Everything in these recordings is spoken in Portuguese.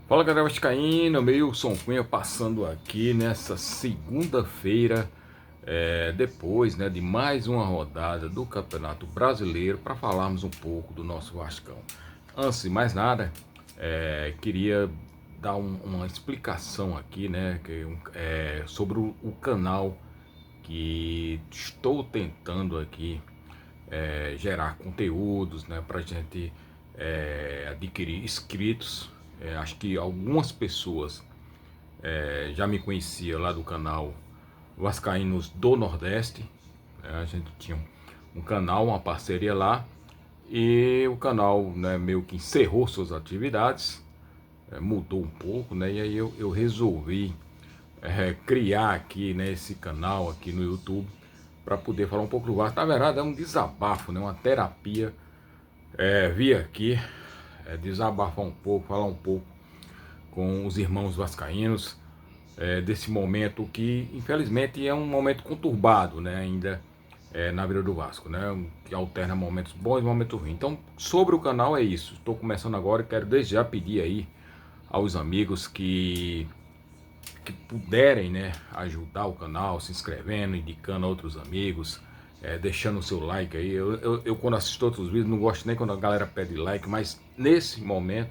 Fala galera vascaína, Wilson Cunha passando aqui nessa segunda-feira, depois de mais uma rodada do Campeonato Brasileiro, para falarmos um pouco do nosso Vascão. Antes de mais nada, queria dar uma explicação aqui, sobre o canal que estou tentando aqui gerar conteúdos, para a gente adquirir inscritos. Acho que algumas pessoas já me conheciam lá do canal Vascaínos do Nordeste. A gente tinha um canal, uma parceria lá, e o canal, meio que encerrou suas atividades, mudou um pouco, e aí eu resolvi criar aqui, esse canal aqui no YouTube para poder falar um pouco do Vasco. Na verdade é um desabafo, uma terapia. Vir aqui desabafar um pouco, falar um pouco com os irmãos vascaínos desse momento que infelizmente é um momento conturbado, ainda na vida do Vasco, que alterna momentos bons e momentos ruins. Então, sobre o canal é isso. Estou começando agora e quero desde já pedir aí aos amigos que puderem, ajudar o canal, se inscrevendo, indicando a outros amigos, deixando o seu like aí. Eu quando assisto outros vídeos não gosto nem quando a galera pede like, mas nesse momento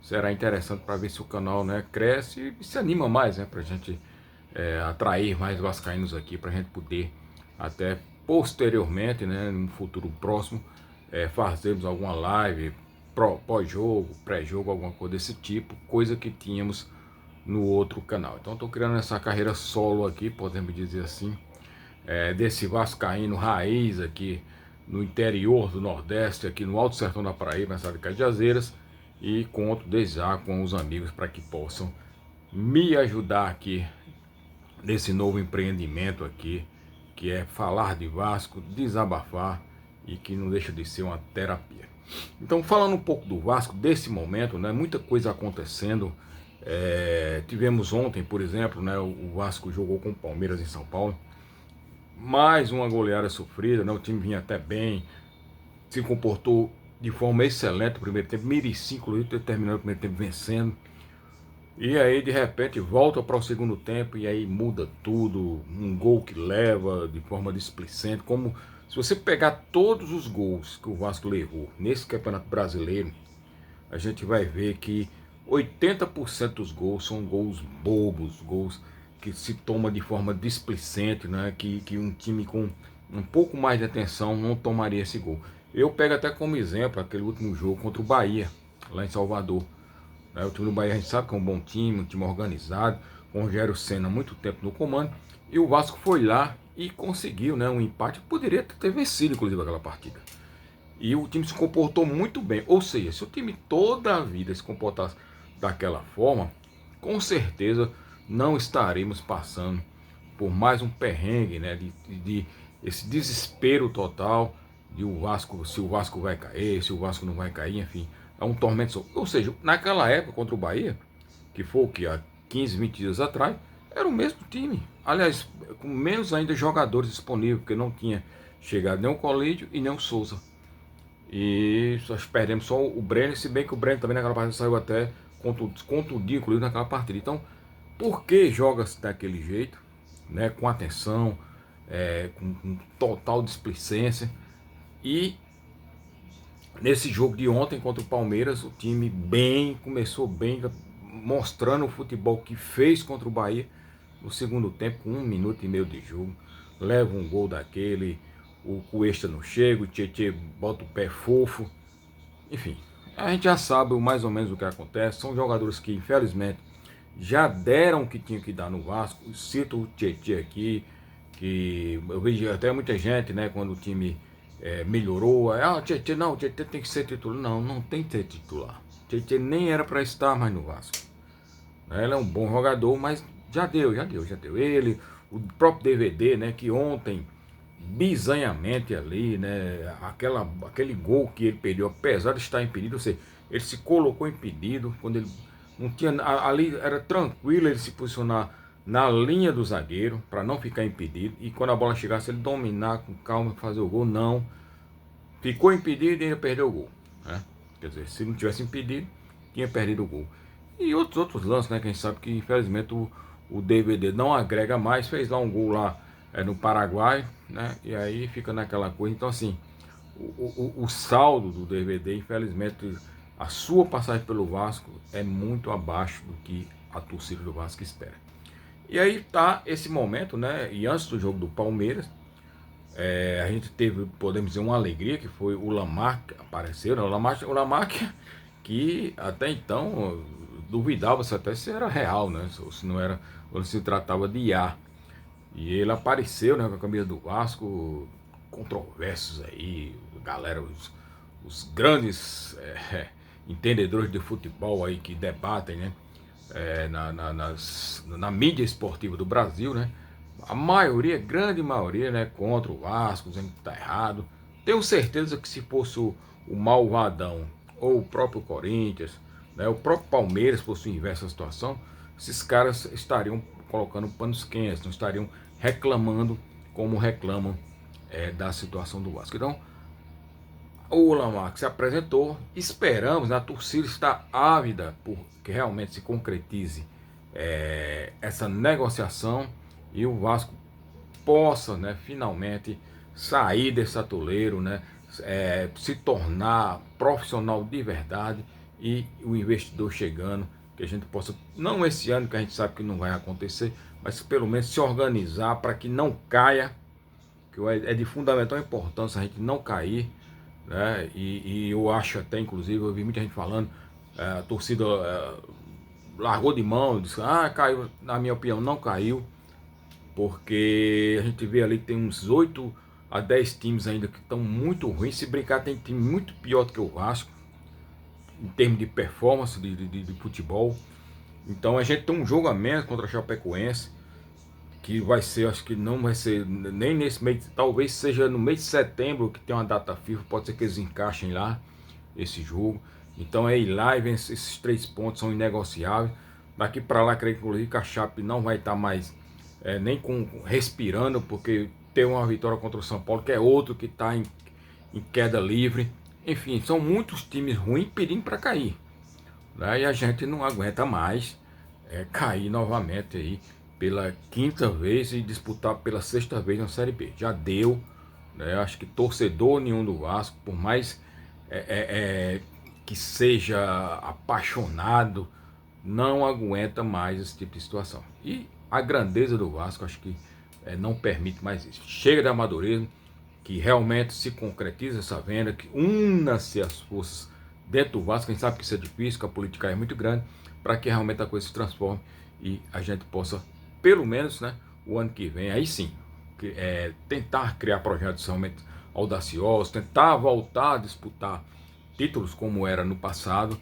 será interessante para ver se o canal, cresce e se anima mais, para a gente atrair mais vascaínos aqui, para a gente poder até posteriormente, no futuro próximo, fazermos alguma live pós-jogo, pré-jogo, alguma coisa desse tipo, coisa que tínhamos no outro canal. Então estou criando essa carreira solo aqui, podemos dizer assim, desse vascaíno raiz aqui no interior do Nordeste, aqui no Alto Sertão da Paraíba, na cidade de Cajazeiras, e conto desde já com os amigos para que possam me ajudar aqui nesse novo empreendimento aqui, que é falar de Vasco, desabafar e que não deixa de ser uma terapia. Então, falando um pouco do Vasco, desse momento, muita coisa acontecendo. Tivemos ontem, por exemplo, o Vasco jogou com o Palmeiras em São Paulo, mais uma goleada sofrida, o time vinha até bem, se comportou de forma excelente no primeiro tempo, merecia inclusive terminando o primeiro tempo vencendo, e aí de repente volta para o segundo tempo e aí muda tudo, um gol que leva de forma displicente. Como se você pegar todos os gols que o Vasco levou nesse Campeonato Brasileiro, a gente vai ver que 80% dos gols são gols bobos, gols que se toma de forma displicente, que um time com um pouco mais de atenção não tomaria esse gol. Eu pego até como exemplo aquele último jogo contra o Bahia, lá em Salvador. O time do Bahia a gente sabe que é um time organizado, com o Rogério Ceni há muito tempo no comando, e o Vasco foi lá e conseguiu um empate, poderia ter vencido inclusive aquela partida. E o time se comportou muito bem. Ou seja, se o time toda a vida se comportasse daquela forma, com certeza não estaremos passando por mais um perrengue, de esse desespero total de o Vasco, se o Vasco vai cair, se o Vasco não vai cair, enfim, é um tormento. Ou seja, naquela época contra o Bahia, que foi o que há 15, 20 dias atrás, era o mesmo time. Aliás, com menos ainda jogadores disponíveis, porque não tinha chegado nem o Colídio e nem o Souza. E nós perdemos só o Brenner, se bem que o Brenner também naquela partida saiu até contundido, inclusive naquela partida. Então, por que joga-se daquele jeito, com atenção, com total displicência? E nesse jogo de ontem contra o Palmeiras, o time começou bem, mostrando o futebol que fez contra o Bahia no segundo tempo, com 1 minuto e meio de jogo. Leva um gol daquele, o Cuesta não chega, o Tietê bota o pé fofo. Enfim, a gente já sabe mais ou menos o que acontece. São jogadores que infelizmente já deram o que tinham que dar no Vasco. Cito o Tietê aqui, que eu vejo até muita gente, quando o time melhorou, o Tietê não, o Tietê tem que ser titular. Não, não tem que ser titular. O Tietê nem era para estar mais no Vasco. Ele é um bom jogador, mas já deu. Ele, o próprio DVD, que ontem, bizanhamente ali, aquele gol que ele perdeu, apesar de estar impedido, ou seja, ele se colocou impedido, quando ele não tinha, ali era tranquilo ele se posicionar na linha do zagueiro, para não ficar impedido, e quando a bola chegasse, ele dominar com calma, fazer o gol. Não, ficou impedido e ainda perdeu o gol, Quer dizer, se não tivesse impedido, tinha perdido o gol. E outros lances, né? Quem sabe que infelizmente o DVD não agrega mais, fez lá um gol lá no Paraguai, né? E aí fica naquela coisa. Então assim, o saldo do DVD, infelizmente, a sua passagem pelo Vasco é muito abaixo do que a torcida do Vasco espera. E aí tá esse momento, né? E antes do jogo do Palmeiras, a gente teve, podemos dizer, uma alegria, que foi o Lamarck apareceu, né? O Lamarck que até então duvidava-se até se era real, né? Ou se não era, ou se tratava de IA. E ele apareceu, né, com a camisa do Vasco, controvérsios aí, galera, os grandes entendedores de futebol aí que debatem, né, na mídia esportiva do Brasil, né, a maioria, grande maioria, né, contra o Vasco, dizendo que tá errado. Tenho certeza que se fosse o Malvadão ou o próprio Corinthians, né, o próprio Palmeiras fosse inversa a situação, esses caras estariam colocando panos quentes, não estariam reclamando como reclamam da situação do Vasco. Então, o Lamarck se apresentou, esperamos, né, a torcida está ávida por que realmente se concretize essa negociação e o Vasco possa, né, finalmente sair desse atoleiro, né, se tornar profissional de verdade e o investidor chegando, que a gente possa, não esse ano que a gente sabe que não vai acontecer, mas pelo menos se organizar para que não caia, que é de fundamental importância a gente não cair, né? E eu acho até, inclusive, eu vi muita gente falando, a torcida largou de mão, disse, caiu, na minha opinião não caiu, porque a gente vê ali que tem uns 8 a 10 times ainda que estão muito ruins. Se brincar, tem time muito pior do que o Vasco, em termos de performance de futebol. Então a gente tem um jogo a menos contra a Chapecoense, que vai ser, acho que não vai ser nem nesse mês, talvez seja no mês de setembro, que tem uma data FIFA, pode ser que eles encaixem lá esse jogo. Então é ir lá e vencer. Esses 3 pontos são inegociáveis. Daqui para lá, creio que inclusive a Chape não vai estar mais nem respirando, porque tem uma vitória contra o São Paulo, que é outro que está em queda livre. Enfim, são muitos times ruins pedindo para cair, né? E a gente não aguenta mais cair novamente aí pela quinta vez e disputar pela sexta vez na Série B. Já deu, né? Acho que torcedor nenhum do Vasco, por mais que seja apaixonado, não aguenta mais esse tipo de situação. E a grandeza do Vasco, acho que não permite mais isso. Chega de amadorismo, que realmente se concretize essa venda, que una-se as forças dentro do Vasco. Quem sabe que isso é difícil, que a política é muito grande, para que realmente a coisa se transforme e a gente possa, pelo menos, né, o ano que vem, aí sim, tentar criar projetos realmente audaciosos, tentar voltar a disputar títulos como era no passado.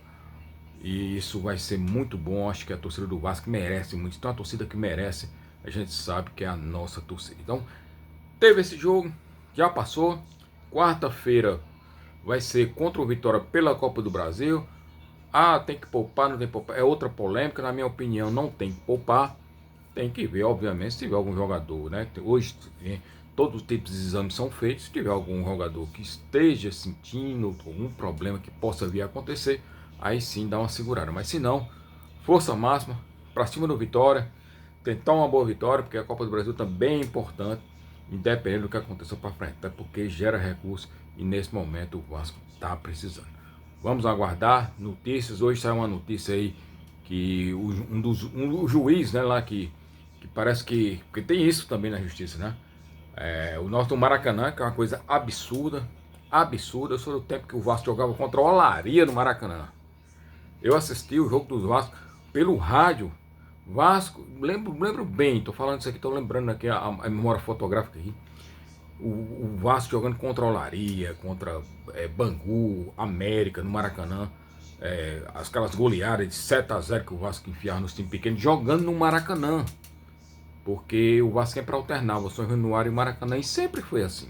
E isso vai ser muito bom. Acho que a torcida do Vasco merece muito. Então a torcida que merece, a gente sabe que é a nossa torcida. Então teve esse jogo, já passou. Quarta-feira vai ser contra o Vitória pela Copa do Brasil. Tem que poupar, não tem que poupar. É outra polêmica, na minha opinião, não tem que poupar. Tem que ver, obviamente, se tiver algum jogador, né? Hoje todos os tipos de exames são feitos. Se tiver algum jogador que esteja sentindo algum problema que possa vir a acontecer, aí sim dá uma segurada. Mas se não, força máxima, para cima do Vitória, tentar uma boa vitória, porque a Copa do Brasil também é importante, independente do que aconteça para frente, até porque gera recursos e nesse momento o Vasco está precisando. Vamos aguardar notícias. Hoje saiu uma notícia aí que um juiz, né, lá que parece que tem isso também na justiça, né? O nosso Maracanã, que é uma coisa absurda, absurda. Eu sou do tempo que o Vasco jogava contra o Olaria no Maracanã. Eu assisti o jogo dos Vasco pelo rádio. Vasco, lembro bem, tô falando isso aqui, tô lembrando aqui a memória fotográfica aqui. O Vasco jogando contra o Olaria, contra Bangu, América, no Maracanã. Aquelas goleadas de 7 a 0 que o Vasco enfiava nos times pequenos, jogando no Maracanã. Porque o Vasco é para alternar, o São Januário e o Maracanã, e sempre foi assim.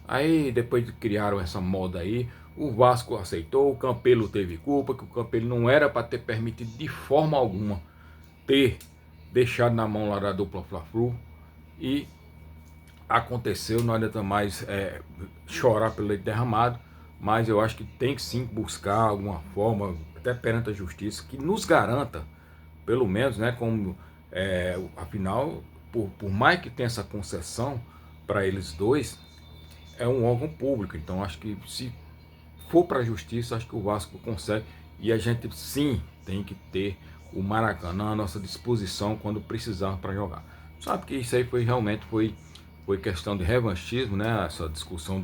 Aí depois criaram essa moda aí, o Vasco aceitou, o Campelo teve culpa, que o Campelo não era para ter permitido de forma alguma ter deixado na mão lá da dupla Fla-Flu, e aconteceu. Não adianta mais chorar pelo leite derramado, mas eu acho que tem que sim buscar alguma forma, até perante a justiça, que nos garanta, pelo menos, né, como, afinal, por mais que tenha essa concessão para eles dois, é um órgão público. Então acho que se for para a justiça, acho que o Vasco consegue, e a gente sim tem que ter o Maracanã à nossa disposição quando precisar para jogar. Sabe que isso aí foi questão de revanchismo, né? Essa discussão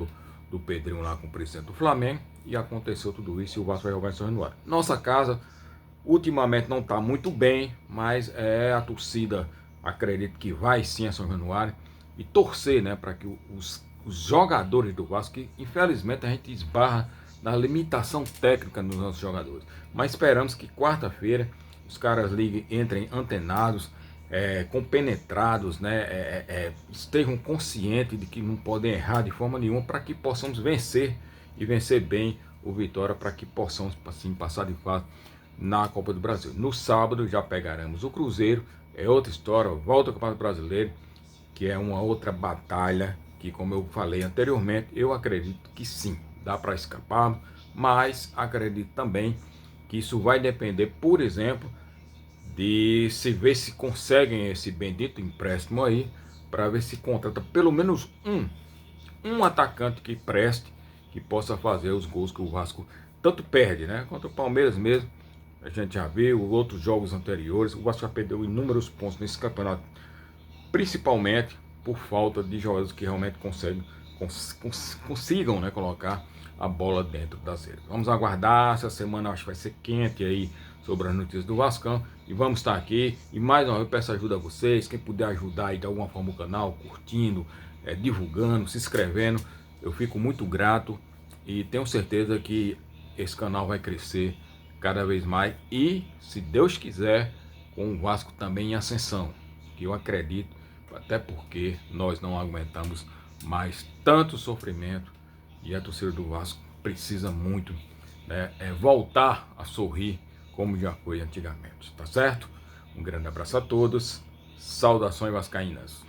do Pedrinho lá com o presidente do Flamengo, e aconteceu tudo isso e o Vasco vai jogar em São Januário. Nossa casa ultimamente não está muito bem, mas a torcida acredita que vai sim a São Januário, e torcer, né, para que os jogadores do Vasco, que infelizmente a gente esbarra na limitação técnica dos nossos jogadores, mas esperamos que quarta-feira os caras liguem, entrem antenados, compenetrados, né, estejam conscientes de que não podem errar de forma nenhuma, para que possamos vencer e vencer bem o Vitória, para que possamos assim passar de fase na Copa do Brasil. No sábado já pegaremos o Cruzeiro, é outra história, volta ao Campeonato Brasileiro, que é uma outra batalha que, como eu falei anteriormente, eu acredito que sim, dá para escapar, mas acredito também que isso vai depender, por exemplo, de se ver se conseguem esse bendito empréstimo aí, para ver se contrata pelo menos um atacante que preste, que possa fazer os gols que o Vasco tanto perde, né? Contra o Palmeiras mesmo, a gente já viu outros jogos anteriores, o Vasco já perdeu inúmeros pontos nesse campeonato, principalmente por falta de jogadores que realmente consigam, né, colocar a bola dentro das redes. Vamos aguardar, essa semana acho que vai ser quente aí sobre as notícias do Vascão, e vamos estar aqui, e mais uma vez eu peço ajuda a vocês, quem puder ajudar aí de alguma forma o canal, curtindo, divulgando, se inscrevendo, eu fico muito grato, e tenho certeza que esse canal vai crescer cada vez mais, e se Deus quiser, com o Vasco também em ascensão, que eu acredito, até porque nós não aguentamos mais tanto sofrimento, e a torcida do Vasco precisa muito, né, voltar a sorrir como já foi antigamente, tá certo? Um grande abraço a todos, saudações vascaínas.